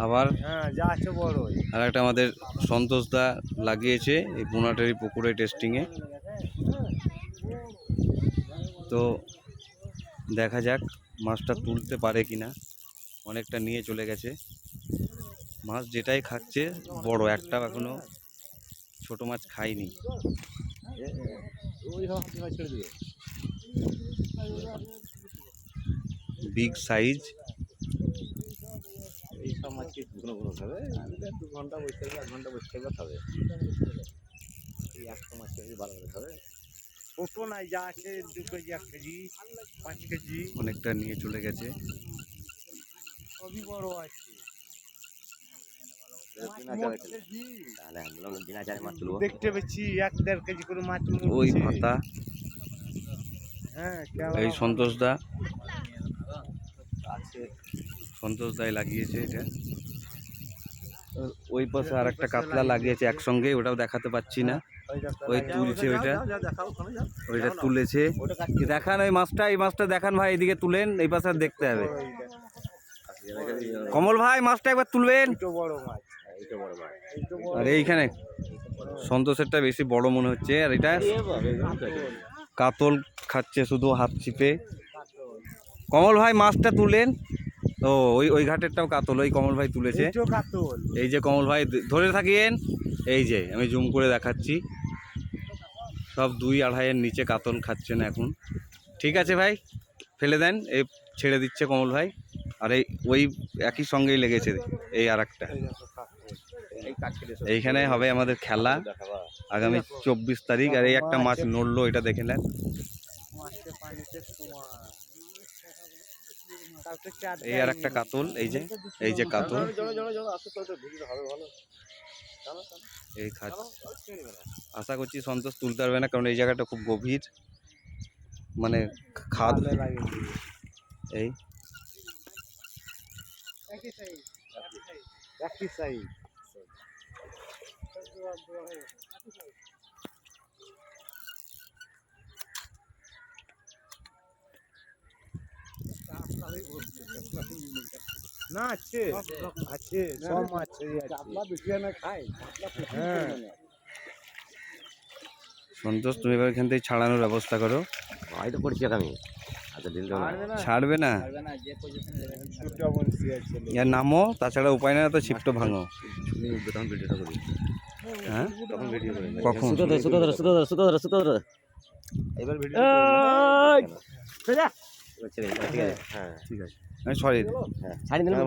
আবার যা আছে বড় আর একটা আমাদের সন্তোষ দা লাগিয়েছে এই পুনাটারি পুকুরে টেস্টিংয়ে। তো দেখা যাক মাছটা তুলতে পারে কিনা। অনেকটা নিয়ে চলে গেছে মাছ, যেটাই খাচ্ছে বড়, একটা এখনো ছোট মাছ খায়নি। Big size. এই সব মাছ কি ঘুনো ঘুনো খাবে? 2 ঘন্টা বসে থাকবে, 1 ঘন্টা বসে থাকবে, খাবে। এই একটা মাছ বেশি ভালো করে খাবে। ছোট নাই, যা আছে 2 কেজি, 1 কেজি, 5 কেজি। অনেকটা নিয়ে চলে গেছে। সবই বড় আছে। দেখতে পেয়েছি 1-1.5 কেজি করে মাছ। ওই পাতা। হ্যাঁ, এই সন্তোষ দা, আছে সন্তোষ দাই লাগিয়েছে এটা। ওই পাশে আর একটা কাতলা লাগিয়েছে একসঙ্গে, ওটাও দেখাতে পাচ্ছি না। ওই তুলছে ওইটা, ওইটা তুলেছে। দেখান ওই মাছটা, এই মাছটা দেখান ভাই, এদিকে তুলেন, এই পাশে দেখতে হবে। কমল ভাই মাছটা একবার তুলবেন। আর এইখানে সন্তোষেরটা বেশি বড় মনে হচ্ছে, আর এটা কাতল খাচ্ছে শুধু হাত চিপে। কমল ভাই মাছটা তুলেন। ও ওই ওই ঘাটেরটাও কাতল, ওই কমল ভাই তুলেছে। এই যে কমল ভাই ধরে থাকিয়েন, এই যে আমি জুম করে দেখাচ্ছি, সব 2-2.5 নিচে কাতল খাচ্ছে না এখন। ঠিক আছে ভাই, ফেলে দেন। এই ছেড়ে দিচ্ছে কমল ভাই। আর এই ওই একই সঙ্গেই লেগেছে এই আর একটা। এইখানে হবে আমাদের খেলা আগামী 24 তারিখ। আর এই একটা মাছ নড়লো, এটা দেখে নেন। এই আর একটা কাতল, এই যে কাতল এই খাচ্ছে। আশা করছি সন্তোষ তুলতে পারবে না, কারণ এই জায়গাটা খুব গভীর, মানে খাদ। এই না আছে, আছে সব মাছ খায়। হ্যাঁ সন্তোষ, তুমি এবার এখান থেকে ছাড়ানোর ব্যবস্থা করো। ভাই তো করছি আমি। আচ্ছা দিন ছাড়বে না, ইয়ার নামও, তাছাড়া উপায় না, তো ছিপটা ভাঙো। তখন ভিডিওটা করি। হ্যাঁ তখন ভিডিও করি। কখন? এবার ভিডিও ঠিক আছে, সরি। হ্যাঁ ছাড়ি দিলাম।